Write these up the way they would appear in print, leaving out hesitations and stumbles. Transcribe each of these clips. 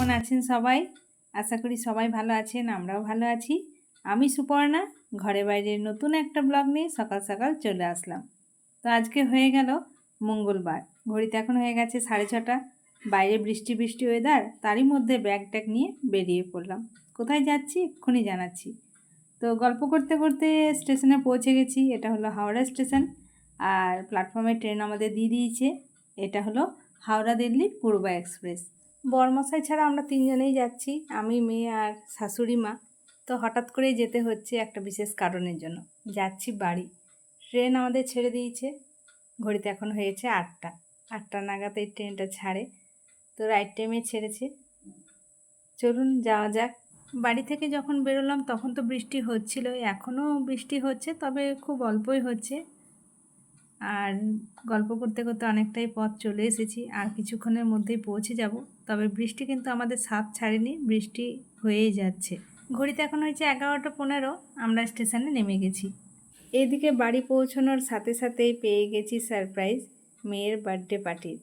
কেমন আছেন সবাই? আশা করি সবাই ভালো আছেন, আমরাও ভালো আছি। আমি সুপর্ণা, ঘরে বাইরের নতুন একটা ব্লগ নিয়ে সকাল সকাল চলে আসলাম। তো আজকে হয়ে গেল মঙ্গলবার, ঘড়িতে এখন হয়ে গেছে 6:30। বাইরে বৃষ্টি বৃষ্টি ওয়েদার, তারই মধ্যে ব্যাগ ট্যাগ নিয়ে বেরিয়ে পড়লাম। কোথায় যাচ্ছি এক্ষুনি জানাচ্ছি। তো গল্প করতে করতে স্টেশনে পৌঁছে গেছি। এটা হলো হাওড়া স্টেশন, আর প্ল্যাটফর্মে ট্রেন আমাদের দিয়ে দিয়েছে। এটা হলো হাওড়া দিল্লি পূর্বা এক্সপ্রেস। বরমশাই ছাড়া আমরা তিনজনেই যাচ্ছি, আমি, মেয়ে আর শাশুড়ি মা। তো হঠাৎ করেই যেতে হচ্ছে একটা বিশেষ কারণের জন্য, যাচ্ছি বাড়ি। ট্রেন আমাদের ছেড়ে দিয়েছে, ঘড়িতে এখন হয়েছে 8টা নাগাদ এই ট্রেনটা ছাড়ে। তো রাইট টাইমে ছেড়েছে, চলুন যাওয়া যাক। বাড়ি থেকে যখন বেরোলাম তখন তো বৃষ্টি হচ্ছিল, এখনও বৃষ্টি হচ্ছে, তবে খুব অল্পই হচ্ছে। আর গল্প করতে করতে অনেকটাই পথ চলে এসেছি, আর কিছুক্ষণের মধ্যেই পৌঁছে যাব। তবে বৃষ্টি কিন্তু আমাদের সাথ ছাড়েনি, বৃষ্টি হয়েই যাচ্ছে। ঘড়িতে এখন হয়েছে 11:15, আমরা স্টেশনে নেমে গেছি। এদিকে বাড়ি পৌঁছানোর সাথে সাথেই পেয়ে গেছি সারপ্রাইজ, মেয়ের বার্থডে পার্টির।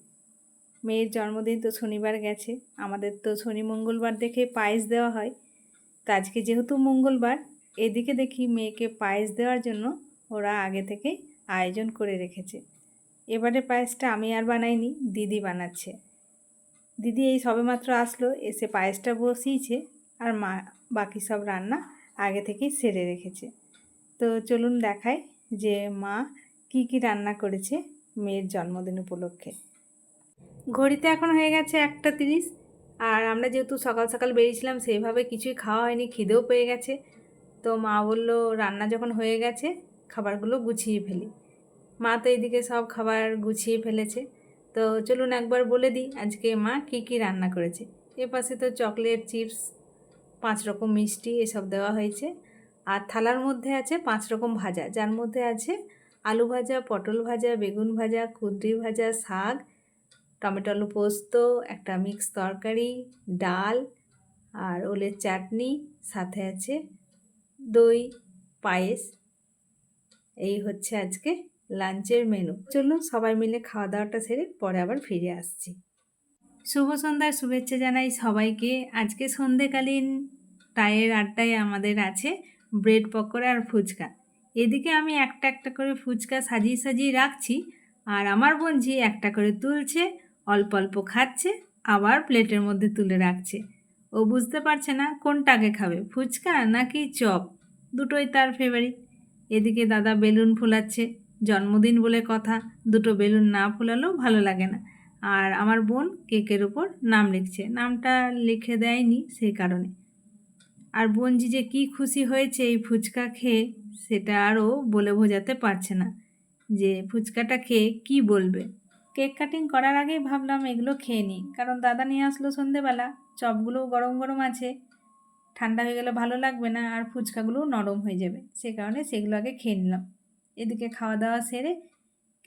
মেয়ের জন্মদিন তো শনিবার গেছে, আমাদের তো শনি মঙ্গলবার দেখে পায়েস দেওয়া হয়। তো আজকে যেহেতু মঙ্গলবার, এদিকে দেখি মেয়েকে পায়েস দেওয়ার জন্য ওরা আগে থেকে আয়োজন করে রেখেছে। এবারে পায়েসটা আমি আর বানাইনি, দিদি বানাচ্ছে। দিদি এই সবেমাত্র আসলো, এসে পায়েসটা বসিয়েছে, আর মা বাকি সব রান্না আগে থেকেই সেরে রেখেছে। তো চলুন দেখাই যে মা কি কি রান্না করেছে মেয়ের জন্মদিন উপলক্ষে। ঘড়িতে এখন হয়ে গেছে 1:30, আর আমরা যেহেতু সকাল সকাল বেরিয়েছিলাম সেইভাবে কিছুই খাওয়া হয়নি, খিদেও পেয়ে গেছে। তো মা বলল রান্না যখন হয়ে গেছে খাবারগুলো গুছিয়ে ফেলি। মা তো এইদিকে সব খাবার গুছিয়ে ফেলেছে। তো চলুন একবার বলে দিই আজকে মা কি কি রান্না করেছে। এপাশে তো চকলেট, চিপস, 5 রকম মিষ্টি এসব দেওয়া হয়েছে। আর থালার মধ্যে আছে 5 রকম ভাজা, যার মধ্যে আছে আলু ভাজা, পটল ভাজা, বেগুন ভাজা, কুঁদরি ভাজা, শাক, টমেটো আলু পোস্ত, একটা মিক্স তরকারি, ডাল আর ওলের চাটনি, সাথে আছে দই, পায়েস। এই হচ্ছে আজকে লাঞ্চের মেনু। চলুন সবাই মিলে খাওয়া দাওয়াটা সেরে পরে আবার ফিরে আসছি। শুভ সন্ধ্যার শুভেচ্ছা জানাই সবাইকে। আজকে সন্ধেকালীন চায়ের আড্ডায় আমাদের আছে ব্রেড পকোড়া আর ফুচকা। এদিকে আমি একটা একটা করে ফুচকা সাজিয়ে সাজিয়ে রাখছি, আর আমার বোনঝি একটা করে তুলছে, অল্প অল্প খাচ্ছে, আবার প্লেটের মধ্যে তুলে রাখছে। ও বুঝতে পারছে না কোনটা আগে খাবে, ফুচকা নাকি চপ, দুটোই তার ফেভারিট। এদিকে দাদা বেলুন ফোলাচ্ছে, জন্মদিন বলে কথা, দুটো বেলুন না ফোলালেও ভালো লাগে না। আর আমার বোন কেকের ওপর নাম লিখছে, নামটা লিখে দেয়নি সেই কারণে। আর বোনজি যে কী খুশি হয়েছে এই ফুচকা খেয়ে, সেটা আরও বলে বোঝাতে পারছে না যে ফুচকাটা খেয়ে কী বলবে। কেক কাটিং করার আগেই ভাবলাম এগুলো খেয়ে নিই, কারণ দাদা নিয়ে আসলো সন্ধেবেলা। চপগুলোও গরম গরম আছে, ঠান্ডা হয়ে গেলে ভালো লাগবে না, আর ফুচকাগুলোও নরম হয়ে যাবে, সে কারণে সেগুলো আগে খেয়ে নিলাম। এদিকে খাওয়া দাওয়া সেরে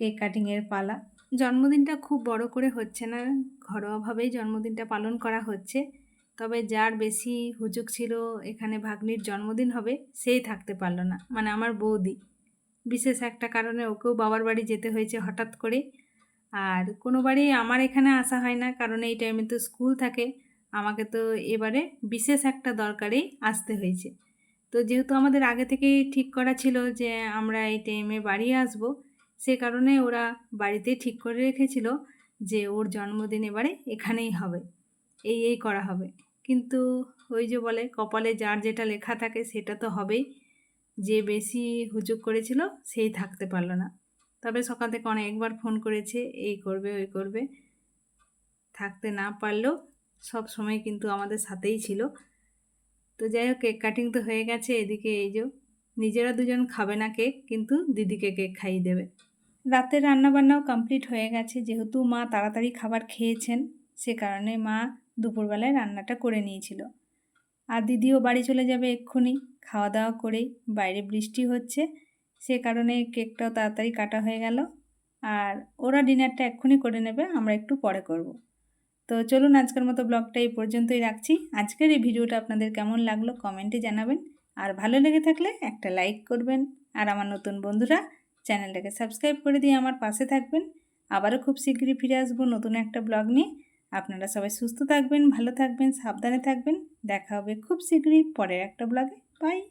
কেক কাটিংয়ের পালা। জন্মদিনটা খুব বড় করে হচ্ছে না, ঘরোয়াভাবেই জন্মদিনটা পালন করা হচ্ছে। তবে যার বেশি হুজুক ছিল এখানে ভাগ্নির জন্মদিন হবে, সেই থাকতে পারলো না, মানে আমার বৌদি। বিশেষ একটা কারণে ওকেও বাবার বাড়ি যেতে হয়েছে হঠাৎ করে। আর কোনো বাড়ি আমার এখানে আসা হয় না, কারণ এই টাইমে তো স্কুল থাকে। আমাকে তো এবারে বিশেষ একটা দরকারেই আসতে হয়েছে। তো যেহেতু আমাদের আগে থেকেই ঠিক করা ছিল যে আমরা এই টাইমে বাড়ি আসব, সে কারণে ওরা বাড়িতেই ঠিক করে রেখেছিল যে ওর জন্মদিন এবারে এখানেই হবে, এই করা হবে। কিন্তু ওই যে বলে কপালে যার যেটা লেখা থাকে সেটা তো হবেই। যে বেশি হুজুক করেছিল সেই থাকতে পারলো না। তবে সকাল থেকে অনেকবার ফোন করেছে, এই করবে ওই করবে, থাকতে না পারলেও সব সময় কিন্তু আমাদের সাথেই ছিল। তো যাই হোক, কেক কাটিং তো হয়ে গেছে। এদিকে এই যে নিজেরা দুজন খাবে না কেক, কিন্তু দিদিকে কেক খাইয়ে দেবে। রাতের রান্নাবান্নাও কমপ্লিট হয়ে গেছে, যেহেতু মা তাড়াতাড়ি খাবার খেয়েছেন সে কারণে মা দুপুরবেলায় রান্নাটা করে নিয়েছিল। আর দিদিও বাড়ি চলে যাবে এক্ষুনি খাওয়া দাওয়া করেই। বাইরে বৃষ্টি হচ্ছে, সে কারণে কেকটাও তাড়াতাড়ি কাটা হয়ে গেল। আর ওরা ডিনারটা এক্ষুনি করে নেবে, আমরা একটু পরে করব। তো চলুন আজকের মতো ব্লগটা এই পর্যন্তই রাখছি। আজকের এই ভিডিওটা আপনাদের কেমন লাগলো কমেন্টে জানাবেন, আর ভালো লেগে থাকলে একটা লাইক করবেন। আর আমার নতুন বন্ধুরা চ্যানেলটাকে সাবস্ক্রাইব করে দিয়ে আমার পাশে থাকবেন। আবারও খুব শীঘ্রই ফিরে আসবো নতুন একটা ব্লগ নিয়ে। আপনারা সবাই সুস্থ থাকবেন, ভালো থাকবেন, সাবধানে থাকবেন। দেখা হবে খুব শীঘ্রই পরের একটা ব্লগে। বাই।